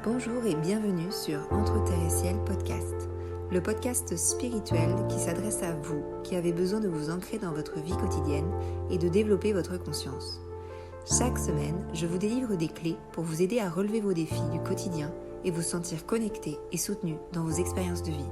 Bonjour et bienvenue sur Entre Terre et Ciel podcast, le podcast spirituel qui s'adresse à vous qui avez besoin de vous ancrer dans votre vie quotidienne et de développer votre conscience. Chaque semaine, je vous délivre des clés pour vous aider à relever vos défis du quotidien et vous sentir connecté et soutenu dans vos expériences de vie.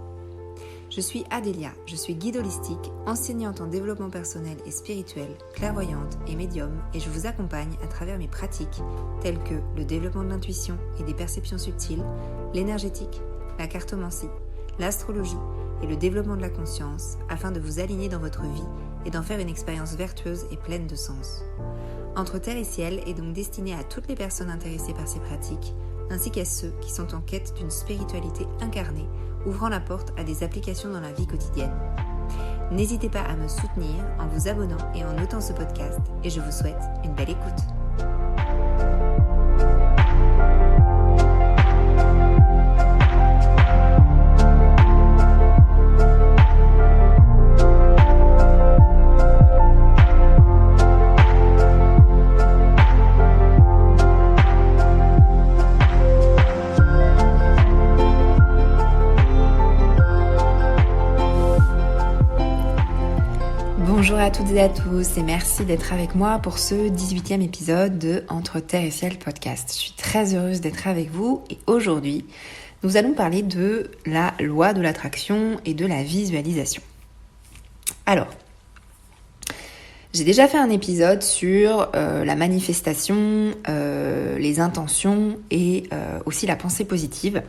Je suis Adélia, je suis guide holistique, enseignante en développement personnel et spirituel, clairvoyante et médium, et je vous accompagne à travers mes pratiques telles que le développement de l'intuition et des perceptions subtiles, l'énergétique, la cartomancie, l'astrologie et le développement de la conscience afin de vous aligner dans votre vie et d'en faire une expérience vertueuse et pleine de sens. Entre Terre et Ciel est donc destiné à toutes les personnes intéressées par ces pratiques, ainsi qu'à ceux qui sont en quête d'une spiritualité incarnée, ouvrant la porte à des applications dans la vie quotidienne. N'hésitez pas à me soutenir en vous abonnant et en notant ce podcast, et je vous souhaite une belle écoute. Bonjour à toutes et à tous et merci d'être avec moi pour ce 18e épisode de Entre Terre et Ciel podcast. Je suis très heureuse d'être avec vous et aujourd'hui, nous allons parler de la loi de l'attraction et de la visualisation. Alors, j'ai déjà fait un épisode sur la manifestation, les intentions et aussi la pensée positive.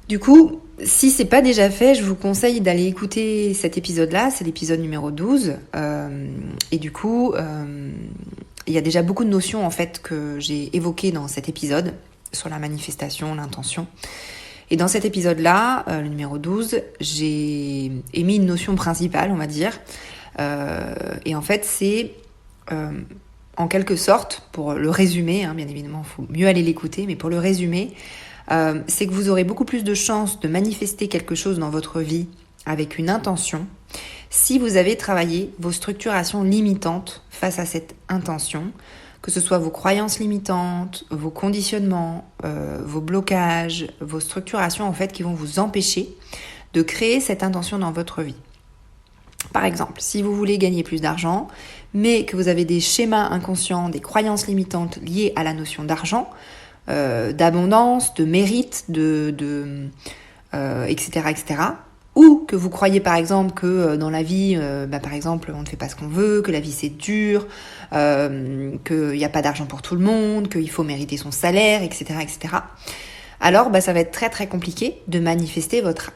Du coup, si c'est pas déjà fait, je vous conseille d'aller écouter cet épisode-là, c'est l'épisode numéro 12. Et du coup, il y a déjà beaucoup de notions en fait que j'ai évoquées dans cet épisode sur la manifestation, l'intention. Et dans cet épisode-là, le numéro 12, j'ai émis une notion principale, on va dire. Et en fait, c'est en quelque sorte, pour le résumer, bien évidemment, il faut mieux aller l'écouter, mais pour le résumer, c'est que vous aurez beaucoup plus de chances de manifester quelque chose dans votre vie avec une intention si vous avez travaillé vos structurations limitantes face à cette intention, que ce soit vos croyances limitantes, vos conditionnements, vos blocages, vos structurations en fait qui vont vous empêcher de créer cette intention dans votre vie. Par exemple, si vous voulez gagner plus d'argent, mais que vous avez des schémas inconscients, des croyances limitantes liées à la notion d'argent, d'abondance, de mérite, etc., etc. Ou que vous croyez par exemple que dans la vie, par exemple, on ne fait pas ce qu'on veut, que la vie c'est dur, qu'il n'y a pas d'argent pour tout le monde, qu'il faut mériter son salaire, etc., etc. Alors, ça va être très très compliqué de manifester votre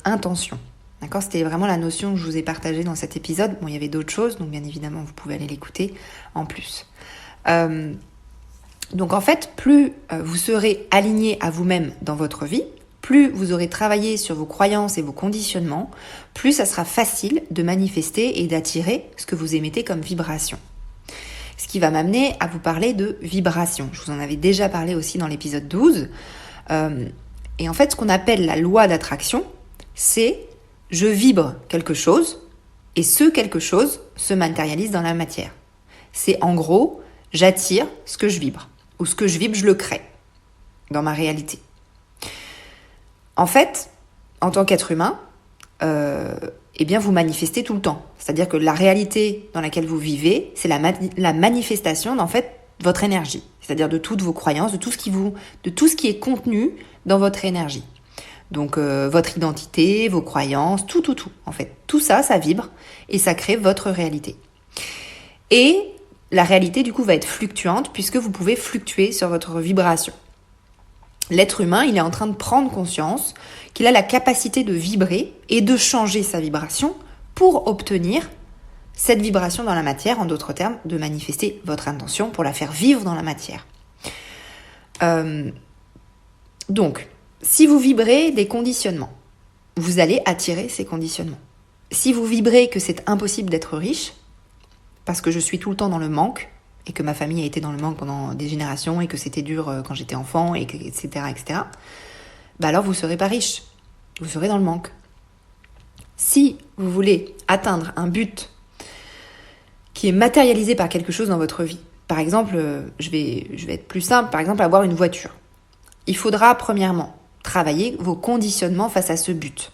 intention. D'accord ? C'était vraiment la notion que je vous ai partagée dans cet épisode. Bon, il y avait d'autres choses, donc bien évidemment, vous pouvez aller l'écouter en plus. Donc en fait, plus vous serez aligné à vous-même dans votre vie, plus vous aurez travaillé sur vos croyances et vos conditionnements, plus ça sera facile de manifester et d'attirer ce que vous émettez comme vibration. Ce qui va m'amener à vous parler de vibration. Je vous en avais déjà parlé aussi dans l'épisode 12. Et en fait, ce qu'on appelle la loi d'attraction, c'est je vibre quelque chose et ce quelque chose se matérialise dans la matière. C'est en gros, j'attire ce que je vibre. Ou ce que je vibre, je le crée dans ma réalité. En fait, en tant qu'être humain, vous manifestez tout le temps. C'est-à-dire que la réalité dans laquelle vous vivez, c'est la manifestation d'en fait votre énergie. C'est-à-dire de toutes vos croyances, de tout ce qui est contenu dans votre énergie. Donc votre identité, vos croyances, tout. En fait, tout ça, ça vibre et ça crée votre réalité. Et la réalité, du coup, va être fluctuante puisque vous pouvez fluctuer sur votre vibration. L'être humain, il est en train de prendre conscience qu'il a la capacité de vibrer et de changer sa vibration pour obtenir cette vibration dans la matière, en d'autres termes, de manifester votre intention pour la faire vivre dans la matière. Donc, si vous vibrez des conditionnements, vous allez attirer ces conditionnements. Si vous vibrez que c'est impossible d'être riche, parce que je suis tout le temps dans le manque, et que ma famille a été dans le manque pendant des générations, et que c'était dur quand j'étais enfant, etc., etc., alors vous ne serez pas riche. Vous serez dans le manque. Si vous voulez atteindre un but qui est matérialisé par quelque chose dans votre vie, par exemple, je vais être plus simple, par exemple, avoir une voiture. Il faudra, premièrement, travailler vos conditionnements face à ce but.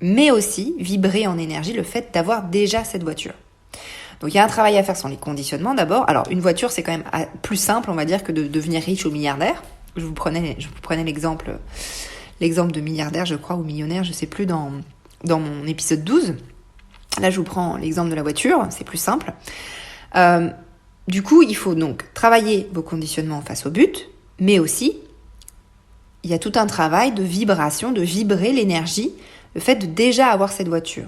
Mais aussi vibrer en énergie le fait d'avoir déjà cette voiture. Donc il y a un travail à faire sur les conditionnements d'abord. Alors une voiture, c'est quand même plus simple, on va dire, que de devenir riche ou milliardaire. Je vous prenais l'exemple de milliardaire, je crois, ou millionnaire, je sais plus, dans mon épisode 12. Là, je vous prends l'exemple de la voiture, c'est plus simple. Du coup, il faut donc travailler vos conditionnements face au but, mais aussi, il y a tout un travail de vibration, de vibrer l'énergie, le fait de déjà avoir cette voiture.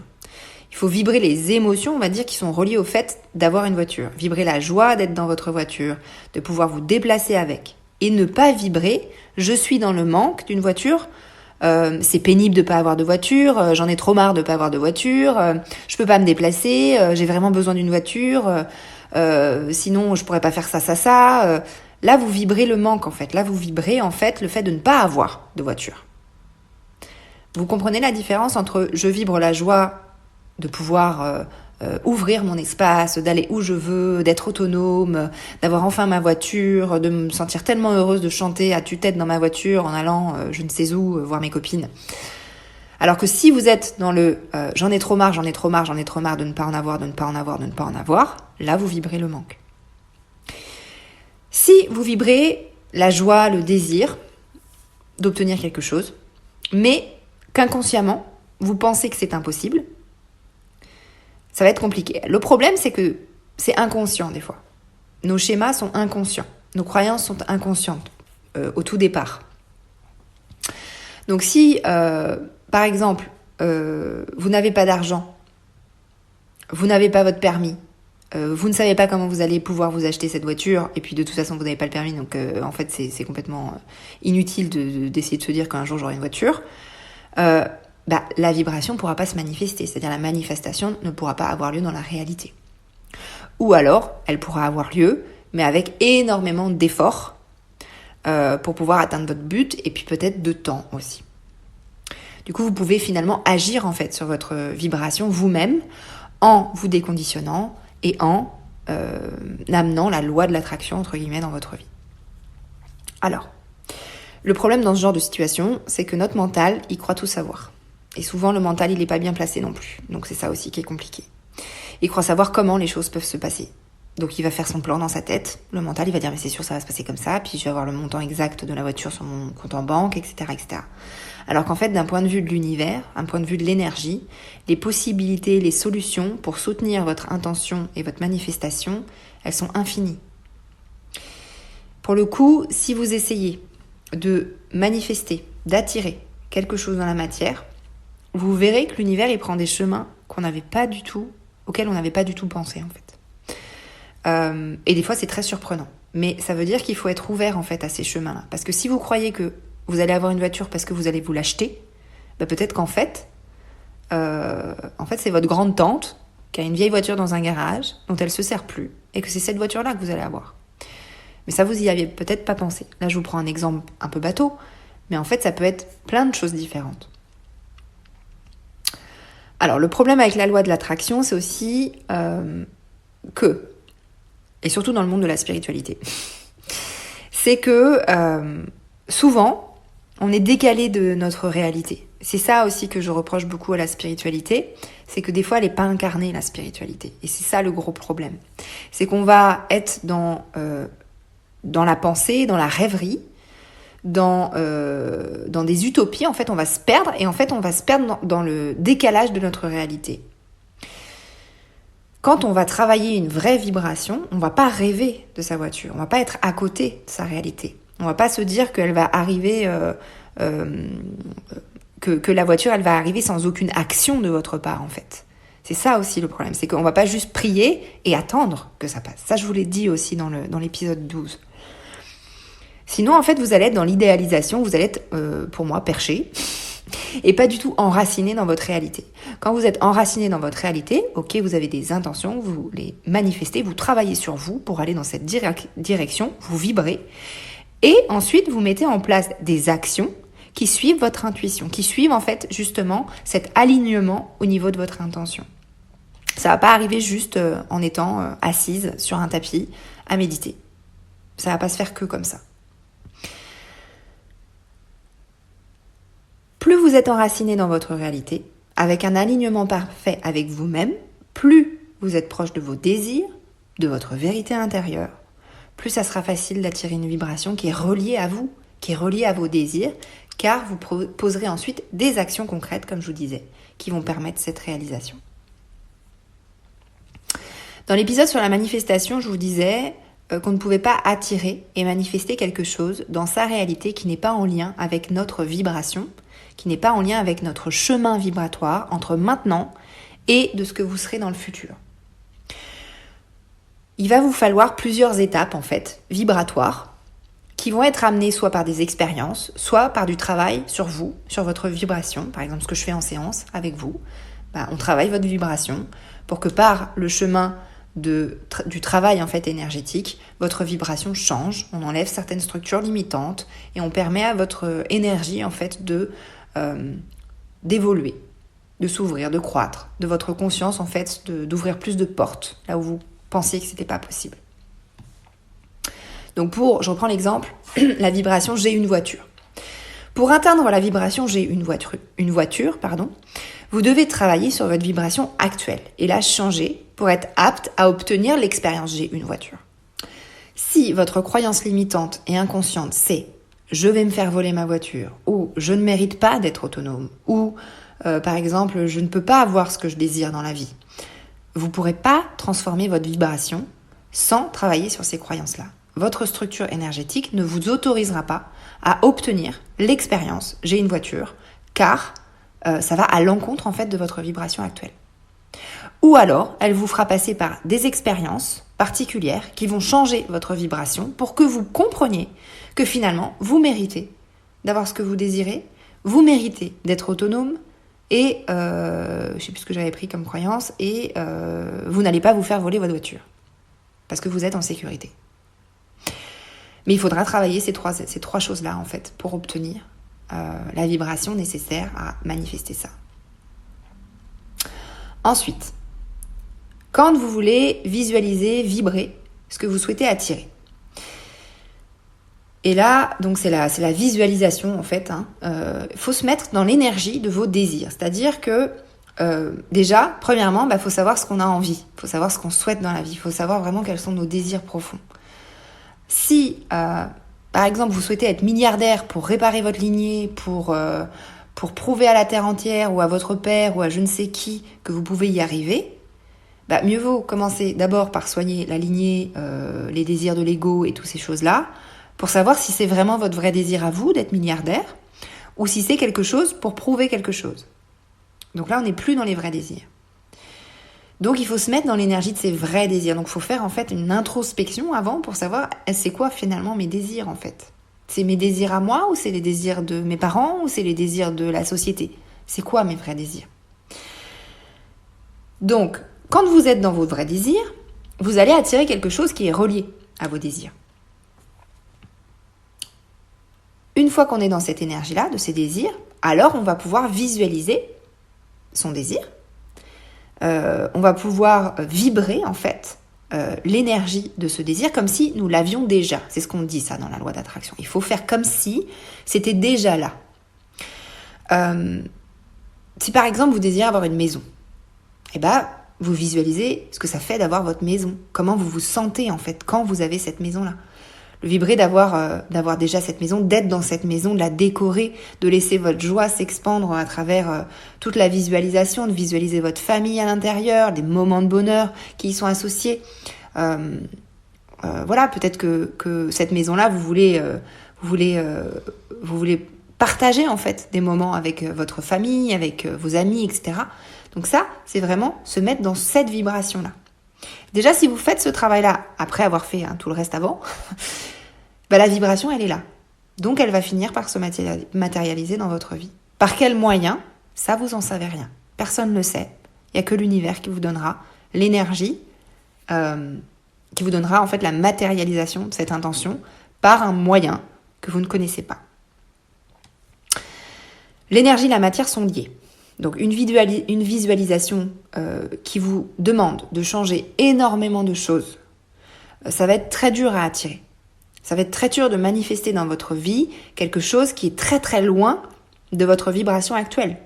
Il faut vibrer les émotions, on va dire, qui sont reliées au fait d'avoir une voiture. Vibrer la joie d'être dans votre voiture, de pouvoir vous déplacer avec. Et ne pas vibrer « je suis dans le manque d'une voiture », c'est pénible de pas avoir de voiture, j'en ai trop marre de pas avoir de voiture, je peux pas me déplacer, j'ai vraiment besoin d'une voiture, sinon je pourrais pas faire ça. Là, vous vibrez le manque, en fait. Là, vous vibrez, en fait, le fait de ne pas avoir de voiture. Vous comprenez la différence entre je vibre la joie de pouvoir ouvrir mon espace, d'aller où je veux, d'être autonome, d'avoir enfin ma voiture, de me sentir tellement heureuse de chanter à tue-tête dans ma voiture en allant je ne sais où voir mes copines. Alors que si vous êtes dans le j'en ai trop marre de ne pas en avoir, là vous vibrez le manque. Si vous vibrez la joie, le désir d'obtenir quelque chose, mais qu'inconsciemment vous pensez que c'est impossible, ça va être compliqué. Le problème, c'est que c'est inconscient des fois. Nos schémas sont inconscients. Nos croyances sont inconscientes au tout départ. Donc si, par exemple, vous n'avez pas d'argent, vous n'avez pas votre permis, vous ne savez pas comment vous allez pouvoir vous acheter cette voiture, et puis de toute façon, vous n'avez pas le permis, donc en fait, c'est complètement inutile d'essayer de se dire qu'un jour, j'aurai une voiture. La vibration ne pourra pas se manifester, c'est-à-dire la manifestation ne pourra pas avoir lieu dans la réalité. Ou alors, elle pourra avoir lieu, mais avec énormément d'efforts pour pouvoir atteindre votre but, et puis peut-être de temps aussi. Du coup, vous pouvez finalement agir en fait sur votre vibration vous-même en vous déconditionnant et en amenant la loi de l'attraction, entre guillemets, dans votre vie. Alors, le problème dans ce genre de situation, c'est que notre mental, il croit tout savoir. Et souvent, le mental, il n'est pas bien placé non plus. Donc, c'est ça aussi qui est compliqué. Il croit savoir comment les choses peuvent se passer. Donc, il va faire son plan dans sa tête. Le mental, il va dire, mais c'est sûr, ça va se passer comme ça. Puis, je vais avoir le montant exact de la voiture sur mon compte en banque, etc., etc. Alors qu'en fait, d'un point de vue de l'univers, un point de vue de l'énergie, les possibilités, les solutions pour soutenir votre intention et votre manifestation, elles sont infinies. Pour le coup, si vous essayez de manifester, d'attirer quelque chose dans la matière, vous verrez que l'univers, il prend des chemins auxquels on n'avait pas du tout pensé, en fait. Et des fois, c'est très surprenant. Mais ça veut dire qu'il faut être ouvert, en fait, à ces chemins-là. Parce que si vous croyez que vous allez avoir une voiture parce que vous allez vous l'acheter, peut-être qu'en fait, c'est votre grande tante qui a une vieille voiture dans un garage dont elle se sert plus et que c'est cette voiture-là que vous allez avoir. Mais ça, vous y aviez peut-être pas pensé. Là, je vous prends un exemple un peu bateau, mais en fait, ça peut être plein de choses différentes. Alors, le problème avec la loi de l'attraction, c'est aussi et surtout dans le monde de la spiritualité, c'est que souvent, on est décalé de notre réalité. C'est ça aussi que je reproche beaucoup à la spiritualité, c'est que des fois, elle n'est pas incarnée, la spiritualité. Et c'est ça le gros problème. C'est qu'on va être dans la pensée, dans la rêverie, dans des utopies. En fait, on va se perdre, et en fait, on va se perdre dans le décalage de notre réalité. Quand on va travailler une vraie vibration, on ne va pas rêver de sa voiture, on ne va pas être à côté de sa réalité. On ne va pas se dire qu'elle va arriver, que la voiture, elle va arriver sans aucune action de votre part, en fait. C'est ça aussi le problème, c'est qu'on ne va pas juste prier et attendre que ça passe. Ça, je vous l'ai dit aussi dans l'épisode 12. Sinon, en fait, vous allez être dans l'idéalisation, vous allez être, pour moi, perché, et pas du tout enraciné dans votre réalité. Quand vous êtes enraciné dans votre réalité, ok, vous avez des intentions, vous les manifestez, vous travaillez sur vous pour aller dans cette direction, vous vibrez, et ensuite, vous mettez en place des actions qui suivent votre intuition, qui suivent en fait justement cet alignement au niveau de votre intention. Ça va pas arriver juste en étant assise sur un tapis à méditer. Ça va pas se faire que comme ça. Plus vous êtes enraciné dans votre réalité, avec un alignement parfait avec vous-même, plus vous êtes proche de vos désirs, de votre vérité intérieure, plus ça sera facile d'attirer une vibration qui est reliée à vous, qui est reliée à vos désirs, car vous poserez ensuite des actions concrètes, comme je vous disais, qui vont permettre cette réalisation. Dans l'épisode sur la manifestation, je vous disais qu'on ne pouvait pas attirer et manifester quelque chose dans sa réalité qui n'est pas en lien avec notre vibration, qui n'est pas en lien avec notre chemin vibratoire entre maintenant et de ce que vous serez dans le futur. Il va vous falloir plusieurs étapes en fait, vibratoires, qui vont être amenées soit par des expériences, soit par du travail sur vous, sur votre vibration. Par exemple, ce que je fais en séance avec vous, on travaille votre vibration pour que par le chemin du travail en fait énergétique, votre vibration change, on enlève certaines structures limitantes et on permet à votre énergie en fait d'évoluer, de s'ouvrir, de croître, de votre conscience en fait d'ouvrir plus de portes là où vous pensiez que c'était pas possible. Donc je reprends l'exemple, la vibration j'ai une voiture. Pour atteindre la vibration j'ai une voiture, vous devez travailler sur votre vibration actuelle et la changer pour être apte à obtenir l'expérience j'ai une voiture. Si votre croyance limitante et inconsciente c'est je vais me faire voler ma voiture ou je ne mérite pas d'être autonome ou par exemple je ne peux pas avoir ce que je désire dans la vie, vous ne pourrez pas transformer votre vibration sans travailler sur ces croyances-là. Votre structure énergétique ne vous autorisera pas à obtenir l'expérience j'ai une voiture car ça va à l'encontre en fait de votre vibration actuelle. Ou alors, elle vous fera passer par des expériences particulières qui vont changer votre vibration pour que vous compreniez que finalement, vous méritez d'avoir ce que vous désirez, vous méritez d'être autonome et, je ne sais plus ce que j'avais pris comme croyance, et vous n'allez pas vous faire voler votre voiture parce que vous êtes en sécurité. Mais il faudra travailler ces trois choses-là en fait pour obtenir la vibration nécessaire à manifester ça. Ensuite, quand vous voulez visualiser, vibrer ce que vous souhaitez attirer. Et là, donc c'est la visualisation en fait. Faut se mettre dans l'énergie de vos désirs. C'est-à-dire que déjà, premièrement, faut savoir ce qu'on a envie. Faut savoir ce qu'on souhaite dans la vie. Faut savoir vraiment quels sont nos désirs profonds. Si, par exemple, vous souhaitez être milliardaire pour réparer votre lignée, pour prouver à la terre entière ou à votre père ou à je ne sais qui que vous pouvez y arriver, mieux vaut commencer d'abord par soigner la lignée, les désirs de l'ego et toutes ces choses-là, pour savoir si c'est vraiment votre vrai désir à vous d'être milliardaire ou si c'est quelque chose pour prouver quelque chose. Donc là, on n'est plus dans les vrais désirs. Donc il faut se mettre dans l'énergie de ces vrais désirs. Donc il faut faire en fait une introspection avant pour savoir c'est quoi finalement mes désirs en fait. C'est mes désirs à moi ou c'est les désirs de mes parents ou c'est les désirs de la société? C'est quoi mes vrais désirs? Donc, quand vous êtes dans vos vrais désirs, vous allez attirer quelque chose qui est relié à vos désirs. Une fois qu'on est dans cette énergie-là, de ces désirs, alors on va pouvoir visualiser son désir. On va pouvoir vibrer en fait l'énergie de ce désir comme si nous l'avions déjà. C'est ce qu'on dit ça dans la loi d'attraction. Il faut faire comme si c'était déjà là. Si par exemple vous désirez avoir une maison, vous visualisez ce que ça fait d'avoir votre maison. Comment vous vous sentez en fait quand vous avez cette maison-là. Le vibrer d'avoir déjà cette maison, d'être dans cette maison, de la décorer, de laisser votre joie s'expandre à travers toute la visualisation, de visualiser votre famille à l'intérieur, des moments de bonheur qui y sont associés. Peut-être que cette maison-là, vous voulez partager en fait des moments avec votre famille, avec vos amis, etc. Donc ça, c'est vraiment se mettre dans cette vibration-là. Déjà, si vous faites ce travail-là, après avoir fait tout le reste avant, la vibration, elle est là. Donc, elle va finir par se matérialiser dans votre vie. Par quel moyen? Ça, vous en savez rien. Personne ne le sait. Il n'y a que l'univers qui vous donnera l'énergie, qui vous donnera en fait la matérialisation de cette intention par un moyen que vous ne connaissez pas. L'énergie et la matière sont liées. Donc une visualisation qui vous demande de changer énormément de choses, ça va être très dur à attirer. Ça va être très dur de manifester dans votre vie quelque chose qui est très très loin de votre vibration actuelle.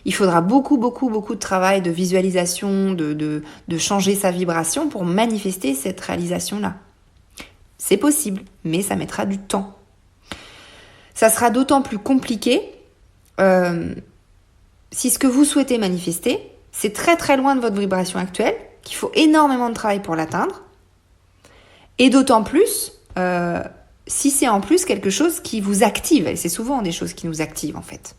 Il faudra beaucoup de travail, de visualisation, de changer sa vibration pour manifester cette réalisation-là. C'est possible, mais ça mettra du temps. Ça sera d'autant plus compliqué si ce que vous souhaitez manifester, c'est très très loin de votre vibration actuelle, qu'il faut énormément de travail pour l'atteindre, et d'autant plus si c'est en plus quelque chose qui vous active. Et c'est souvent des choses qui nous activent en fait.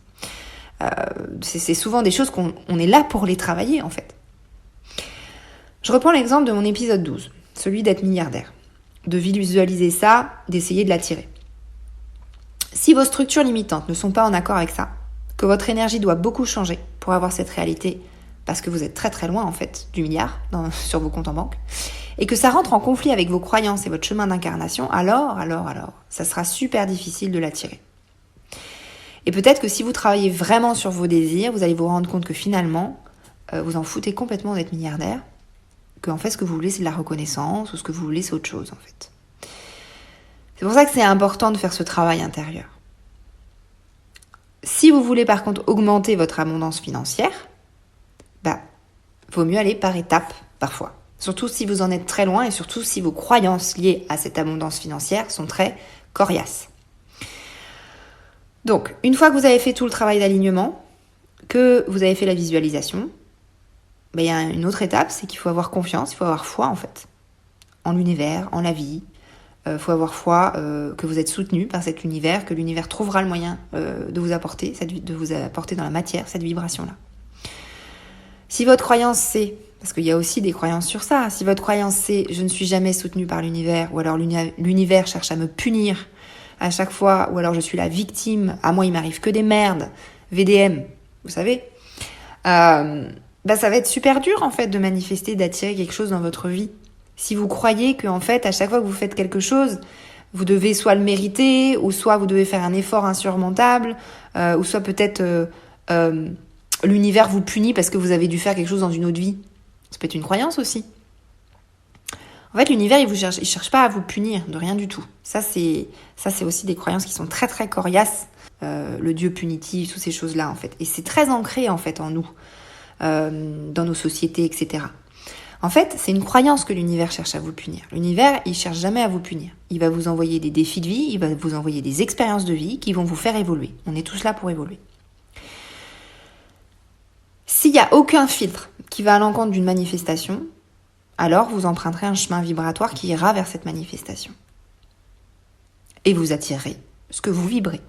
C'est souvent des choses qu'on est là pour les travailler en fait. Je reprends l'exemple de mon épisode 12, celui d'être milliardaire. De visualiser ça, d'essayer de l'attirer. Si vos structures limitantes ne sont pas en accord avec ça, que votre énergie doit beaucoup changer pour avoir cette réalité, parce que vous êtes très très loin en fait du milliard sur vos comptes en banque, et que ça rentre en conflit avec vos croyances et votre chemin d'incarnation, alors, ça sera super difficile de l'attirer. Et peut-être que si vous travaillez vraiment sur vos désirs, vous allez vous rendre compte que finalement, vous en foutez complètement d'être milliardaire, que en fait ce que vous voulez c'est de la reconnaissance, ou ce que vous voulez c'est autre chose en fait. C'est pour ça que c'est important de faire ce travail intérieur. Si vous voulez par contre augmenter votre abondance financière, vaut mieux aller par étapes parfois. Surtout si vous en êtes très loin et surtout si vos croyances liées à cette abondance financière sont très coriaces. Donc, une fois que vous avez fait tout le travail d'alignement, que vous avez fait la visualisation, il y a une autre étape, c'est qu'il faut avoir confiance, il faut avoir foi en fait, en l'univers, en la vie. Il faut avoir foi que vous êtes soutenu par cet univers, que l'univers trouvera le moyen de vous apporter dans la matière cette vibration-là. Si votre croyance c'est, parce qu'il y a aussi des croyances sur ça, si votre croyance c'est « je ne suis jamais soutenu par l'univers » ou alors l'univers cherche à me punir à chaque fois, ou alors je suis la victime, à moi il m'arrive que des merdes, VDM, vous savez, ça va être super dur en fait de manifester, d'attirer quelque chose dans votre vie. Si vous croyez qu'en fait, à chaque fois que vous faites quelque chose, vous devez soit le mériter, ou soit vous devez faire un effort insurmontable, ou soit peut-être l'univers vous punit parce que vous avez dû faire quelque chose dans une autre vie. Ça peut être une croyance aussi. En fait, l'univers, il cherche pas à vous punir de rien du tout. Ça, c'est aussi des croyances qui sont très très coriaces. Le Dieu punitif, toutes ces choses-là en fait. Et c'est très ancré en fait en nous, dans nos sociétés, etc. En fait, c'est une croyance que l'univers cherche à vous punir. L'univers, il cherche jamais à vous punir. Il va vous envoyer des défis de vie, il va vous envoyer des expériences de vie qui vont vous faire évoluer. On est tous là pour évoluer. S'il n'y a aucun filtre qui va à l'encontre d'une manifestation, alors vous emprunterez un chemin vibratoire qui ira vers cette manifestation. Et vous attirerez ce que vous vibrez.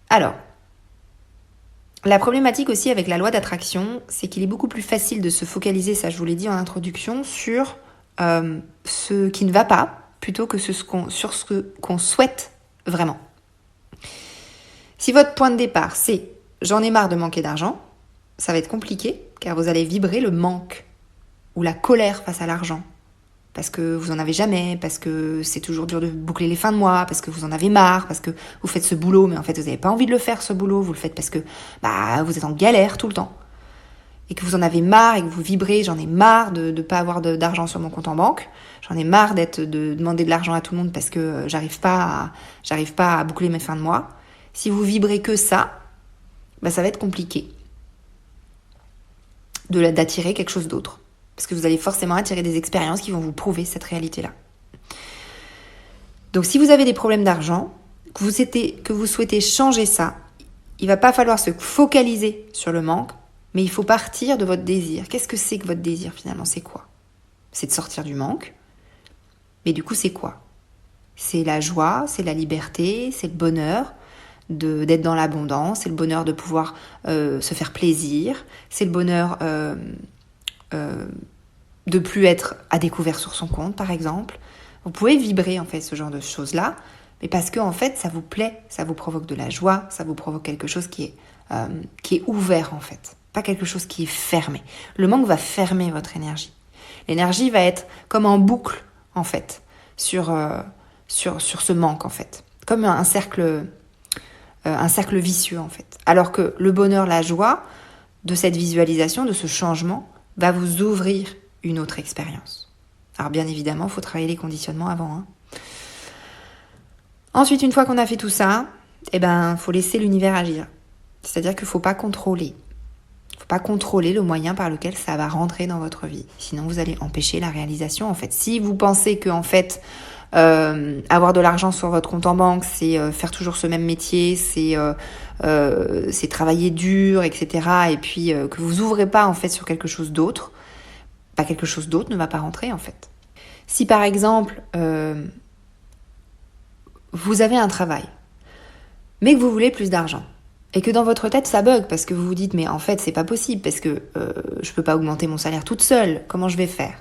Alors, la problématique aussi avec la loi d'attraction, c'est qu'il est beaucoup plus facile de se focaliser, ça je vous l'ai dit en introduction, sur ce qui ne va pas, plutôt que sur ce qu'on souhaite vraiment. Si votre point de départ, c'est « j'en ai marre de manquer d'argent », ça va être compliqué, car vous allez vibrer le manque ou la colère face à l'argent. Parce que vous en avez jamais, parce que c'est toujours dur de boucler les fins de mois, parce que vous en avez marre, parce que vous faites ce boulot, mais en fait vous n'avez pas envie de le faire ce boulot, vous le faites parce que vous êtes en galère tout le temps. Et que vous en avez marre et que vous vibrez, j'en ai marre de ne pas avoir d'argent sur mon compte en banque, j'en ai marre de demander de l'argent à tout le monde parce que j'arrive pas à boucler mes fins de mois. Si vous vibrez que ça, ça va être compliqué d'attirer quelque chose d'autre. Parce que vous allez forcément attirer des expériences qui vont vous prouver cette réalité-là. Donc si vous avez des problèmes d'argent, que vous souhaitez changer ça, il ne va pas falloir se focaliser sur le manque, mais il faut partir de votre désir. Qu'est-ce que c'est que votre désir finalement ? C'est quoi ? C'est de sortir du manque. Mais du coup, c'est quoi ? C'est la joie, c'est la liberté, c'est le bonheur d'être dans l'abondance, c'est le bonheur de pouvoir se faire plaisir, c'est le bonheur de plus être à découvert sur son compte, par exemple. Vous pouvez vibrer en fait ce genre de choses-là, mais parce que en fait ça vous plaît, ça vous provoque de la joie, ça vous provoque quelque chose qui est ouvert en fait, pas quelque chose qui est fermé. Le manque va fermer votre énergie. L'énergie va être comme en boucle en fait sur ce manque en fait, comme un cercle un cercle vicieux en fait. Alors que le bonheur, la joie de cette visualisation, de ce changement, va vous ouvrir une autre expérience. Alors bien évidemment, il faut travailler les conditionnements avant. Ensuite, une fois qu'on a fait tout ça, faut laisser l'univers agir. C'est-à-dire qu'il ne faut pas contrôler. Il ne faut pas contrôler le moyen par lequel ça va rentrer dans votre vie. Sinon, vous allez empêcher la réalisation en fait. Si vous pensez que en fait, avoir de l'argent sur votre compte en banque, c'est faire toujours ce même métier, c'est travailler dur, etc. Et puis que vous ouvrez pas en fait sur quelque chose d'autre, quelque chose d'autre ne va pas rentrer en fait. Si par exemple vous avez un travail, mais que vous voulez plus d'argent, et que dans votre tête ça bug parce que vous vous dites mais en fait c'est pas possible parce que je peux pas augmenter mon salaire toute seule, comment je vais faire ?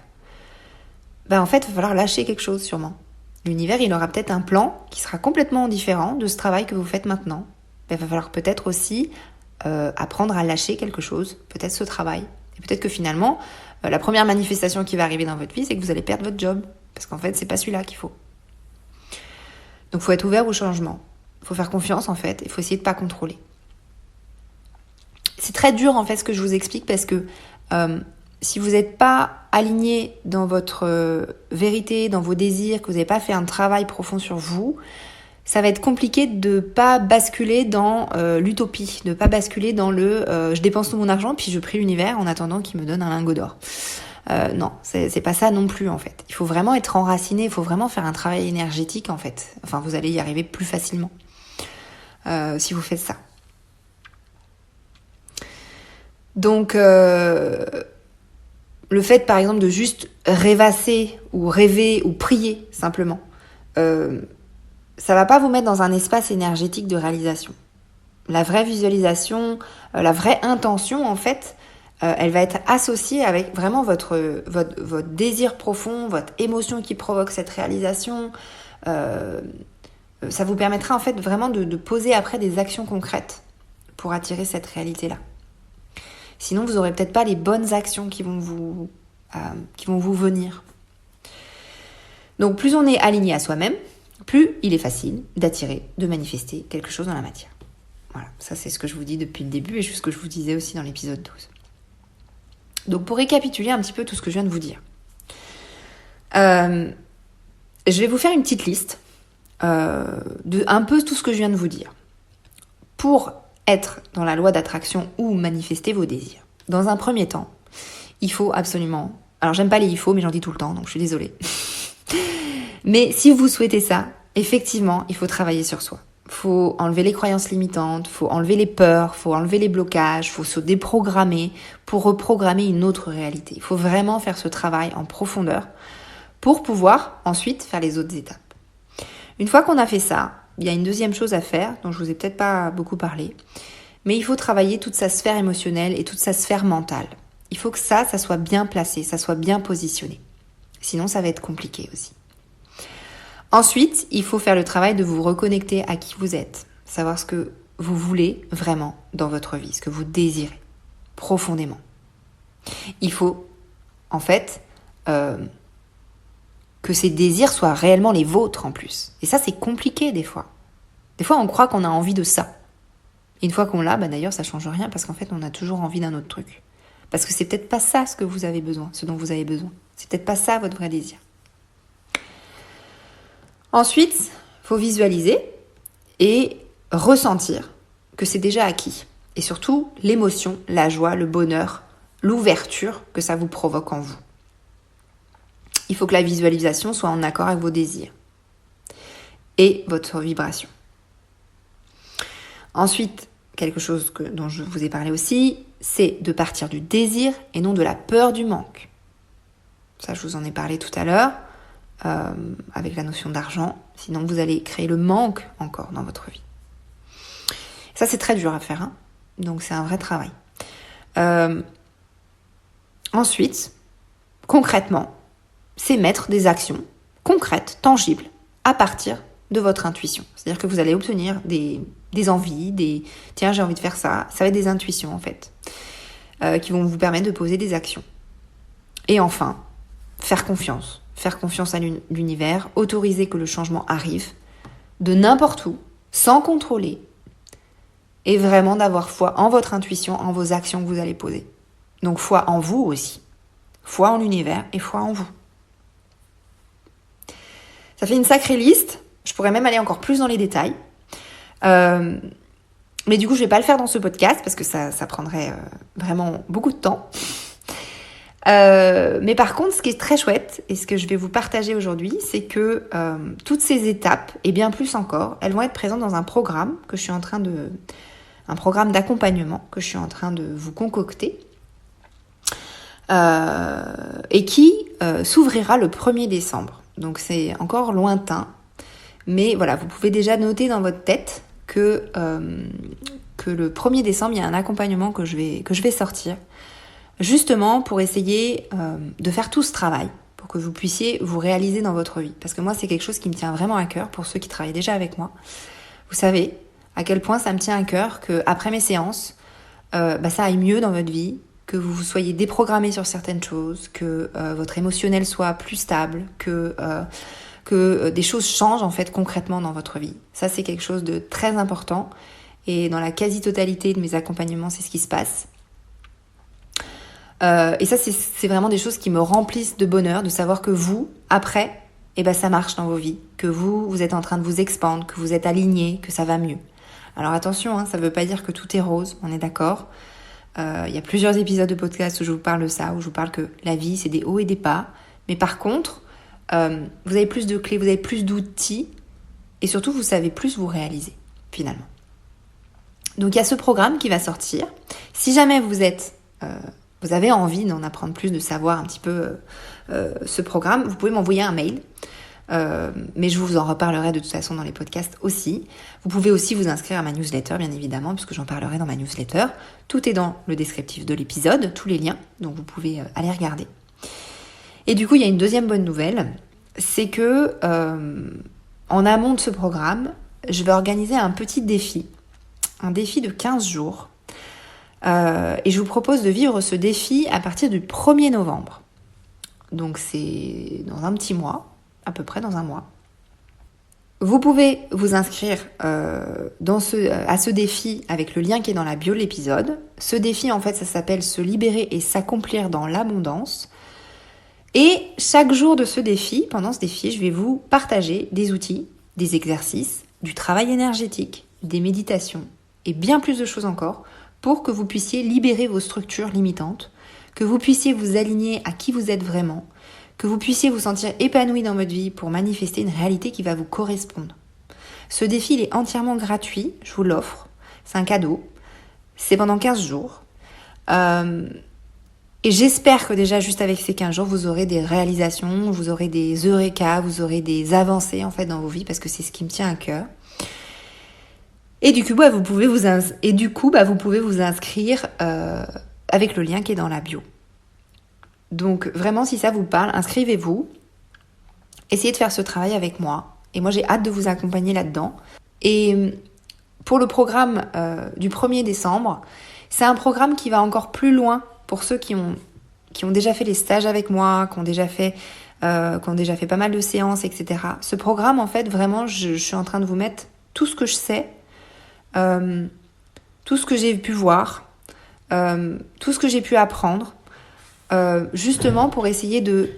En fait il va falloir lâcher quelque chose sûrement. L'univers, il aura peut-être un plan qui sera complètement différent de ce travail que vous faites maintenant. Il va falloir peut-être aussi apprendre à lâcher quelque chose, peut-être ce travail. Et peut-être que finalement, la première manifestation qui va arriver dans votre vie, c'est que vous allez perdre votre job. Parce qu'en fait, c'est pas celui-là qu'il faut. Donc, il faut être ouvert au changement. Il faut faire confiance, en fait. Il faut essayer de pas contrôler. C'est très dur, en fait, ce que je vous explique, parce que si vous n'êtes pas aligné dans votre vérité, dans vos désirs, que vous n'avez pas fait un travail profond sur vous, ça va être compliqué de pas basculer dans l'utopie, de pas basculer dans le je dépense tout mon argent puis je prie l'univers en attendant qu'il me donne un lingot d'or. Non, c'est pas ça non plus en fait. Il faut vraiment être enraciné, il faut vraiment faire un travail énergétique en fait. Enfin, vous allez y arriver plus facilement si vous faites ça. Donc le fait, par exemple, de juste rêvasser ou rêver ou prier, simplement, ça va pas vous mettre dans un espace énergétique de réalisation. La vraie visualisation, la vraie intention, en fait, elle va être associée avec vraiment votre désir profond, votre émotion qui provoque cette réalisation. Ça vous permettra, en fait, vraiment de poser après des actions concrètes pour attirer cette réalité-là. Sinon, vous n'aurez peut-être pas les bonnes actions qui vont vous venir. Donc, plus on est aligné à soi-même, plus il est facile d'attirer, de manifester quelque chose dans la matière. Voilà, ça c'est ce que je vous dis depuis le début et ce que je vous disais aussi dans l'épisode 12. Donc, pour récapituler un petit peu tout ce que je viens de vous dire, je vais vous faire une petite liste de un peu tout ce que je viens de vous dire. Pour être dans la loi d'attraction ou manifester vos désirs. Dans un premier temps, il faut absolument... Alors, j'aime pas les il faut, mais j'en dis tout le temps, donc je suis désolée. Mais si vous souhaitez ça, effectivement, il faut travailler sur soi. Il faut enlever les croyances limitantes, il faut enlever les peurs, il faut enlever les blocages, il faut se déprogrammer pour reprogrammer une autre réalité. Il faut vraiment faire ce travail en profondeur pour pouvoir ensuite faire les autres étapes. Une fois qu'on a fait ça, il y a une deuxième chose à faire, dont je vous ai peut-être pas beaucoup parlé, mais il faut travailler toute sa sphère émotionnelle et toute sa sphère mentale. Il faut que ça soit bien placé, ça soit bien positionné. Sinon, ça va être compliqué aussi. Ensuite, il faut faire le travail de vous reconnecter à qui vous êtes, savoir ce que vous voulez vraiment dans votre vie, ce que vous désirez profondément. Il faut, en fait, que ces désirs soient réellement les vôtres en plus. Et ça, c'est compliqué des fois. Des fois, on croit qu'on a envie de ça. Et une fois qu'on l'a, d'ailleurs, ça change rien parce qu'en fait, on a toujours envie d'un autre truc. Parce que c'est peut-être pas ça ce que vous avez besoin, ce dont vous avez besoin. C'est peut-être pas ça votre vrai désir. Ensuite, il faut visualiser et ressentir que c'est déjà acquis. Et surtout, l'émotion, la joie, le bonheur, l'ouverture que ça vous provoque en vous. Il faut que la visualisation soit en accord avec vos désirs et votre vibration. Ensuite, quelque chose dont je vous ai parlé aussi, c'est de partir du désir et non de la peur du manque. Ça, je vous en ai parlé tout à l'heure, avec la notion d'argent. Sinon, vous allez créer le manque encore dans votre vie. Ça, c'est très dur à faire, hein. Donc, c'est un vrai travail. Ensuite, concrètement, c'est mettre des actions concrètes, tangibles, à partir de votre intuition. C'est-à-dire que vous allez obtenir des envies, tiens, j'ai envie de faire ça. Ça va être des intuitions, en fait, qui vont vous permettre de poser des actions. Et enfin, faire confiance à l'univers, autoriser que le changement arrive de n'importe où, sans contrôler, et vraiment d'avoir foi en votre intuition, en vos actions que vous allez poser. Donc foi en vous aussi. Foi en l'univers et foi en vous. Ça fait une sacrée liste. Je pourrais même aller encore plus dans les détails. Mais du coup, je vais pas le faire dans ce podcast parce que ça prendrait vraiment beaucoup de temps. Mais par contre, ce qui est très chouette et ce que je vais vous partager aujourd'hui, c'est que toutes ces étapes, et bien plus encore, elles vont être présentes dans un programme un programme d'accompagnement que je suis en train de vous concocter et qui s'ouvrira le 1er décembre. Donc c'est encore lointain, mais voilà, vous pouvez déjà noter dans votre tête que le 1er décembre, il y a un accompagnement que je vais sortir, justement pour essayer de faire tout ce travail, pour que vous puissiez vous réaliser dans votre vie. Parce que moi, c'est quelque chose qui me tient vraiment à cœur, pour ceux qui travaillent déjà avec moi. Vous savez à quel point ça me tient à cœur qu'après mes séances, ça aille mieux dans votre vie, que vous soyez déprogrammé sur certaines choses, que votre émotionnel soit plus stable, que des choses changent en fait concrètement dans votre vie. Ça, c'est quelque chose de très important et dans la quasi-totalité de mes accompagnements, c'est ce qui se passe. Et ça, c'est vraiment des choses qui me remplissent de bonheur, de savoir que vous, après, ça marche dans vos vies, que vous êtes en train de vous expandre, que vous êtes aligné, que ça va mieux. Alors attention, ça ne veut pas dire que tout est rose, on est d'accord. Il y a plusieurs épisodes de podcast où je vous parle de ça, où je vous parle que la vie, c'est des hauts et des bas. Mais par contre, vous avez plus de clés, vous avez plus d'outils, et surtout, vous savez plus vous réaliser, finalement. Donc, il y a ce programme qui va sortir. Si jamais vous avez envie d'en apprendre plus, de savoir un petit peu ce programme, vous pouvez m'envoyer un mail. Mais je vous en reparlerai de toute façon dans les podcasts aussi. Vous pouvez aussi vous inscrire à ma newsletter, bien évidemment, puisque j'en parlerai dans ma newsletter. Tout est dans le descriptif de l'épisode, tous les liens, donc vous pouvez aller regarder. Et du coup, il y a une deuxième bonne nouvelle, c'est que en amont de ce programme, je vais organiser un petit défi, un défi de 15 jours. Et je vous propose de vivre ce défi à partir du 1er novembre. Donc c'est dans un petit mois, à peu près dans un mois. Vous pouvez vous inscrire à ce défi avec le lien qui est dans la bio de l'épisode. Ce défi, en fait, ça s'appelle se libérer et s'accomplir dans l'abondance. Et chaque jour de ce défi, pendant ce défi, je vais vous partager des outils, des exercices, du travail énergétique, des méditations et bien plus de choses encore pour que vous puissiez libérer vos structures limitantes, que vous puissiez vous aligner à qui vous êtes vraiment, que vous puissiez vous sentir épanoui dans votre vie pour manifester une réalité qui va vous correspondre. Ce défi, il est entièrement gratuit, je vous l'offre, c'est un cadeau, c'est pendant 15 jours. Et j'espère que déjà, juste avec ces 15 jours, vous aurez des réalisations, vous aurez des eureka, vous aurez des avancées en fait dans vos vies, parce que c'est ce qui me tient à cœur. Et du coup, vous pouvez vous inscrire avec le lien qui est dans la bio. Donc vraiment, si ça vous parle, inscrivez-vous. Essayez de faire ce travail avec moi. Et moi, j'ai hâte de vous accompagner là-dedans. Et pour le programme du 1er décembre, c'est un programme qui va encore plus loin pour ceux qui ont déjà fait les stages avec moi, qui ont déjà fait pas mal de séances, etc. Ce programme, en fait, vraiment, je suis en train de vous mettre tout ce que je sais, tout ce que j'ai pu voir, tout ce que j'ai pu apprendre, justement pour essayer de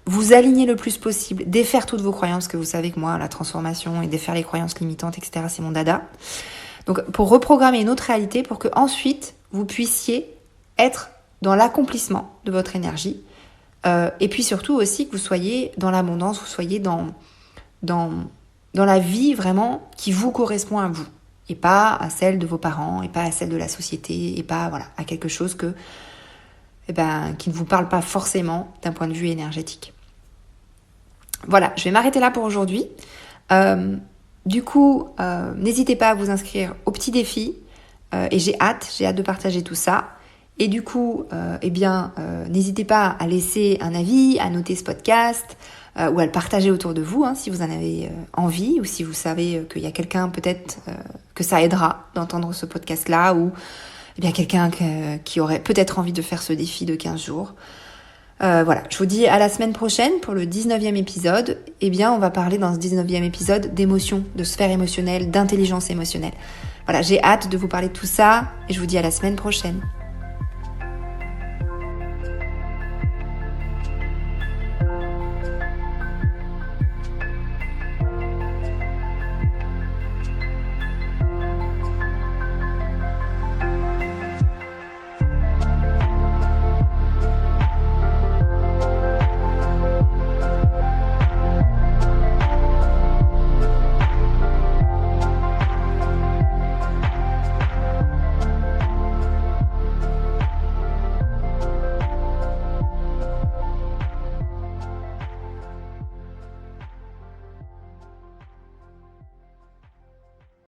vous aligner le plus possible, défaire toutes vos croyances, que vous savez que moi, la transformation et défaire les croyances limitantes, etc., c'est mon dada. Donc, pour reprogrammer une autre réalité, pour que ensuite vous puissiez être dans l'accomplissement de votre énergie, et puis surtout aussi que vous soyez dans l'abondance, vous soyez dans la vie vraiment qui vous correspond à vous, et pas à celle de vos parents, et pas à celle de la société, et pas à quelque chose qui ne vous parle pas forcément d'un point de vue énergétique. Voilà, je vais m'arrêter là pour aujourd'hui. Du coup, n'hésitez pas à vous inscrire au petit défi, et j'ai hâte de partager tout ça. Et du coup, n'hésitez pas à laisser un avis, à noter ce podcast, ou à le partager autour de vous, si vous en avez envie, ou si vous savez qu'il y a quelqu'un peut-être que ça aidera d'entendre ce podcast-là, ou quelqu'un qui aurait peut-être envie de faire ce défi de 15 jours. Voilà, je vous dis à la semaine prochaine pour le 19e épisode. On va parler dans ce 19e épisode d'émotions, de sphère émotionnelle, d'intelligence émotionnelle. Voilà, j'ai hâte de vous parler de tout ça et je vous dis à la semaine prochaine.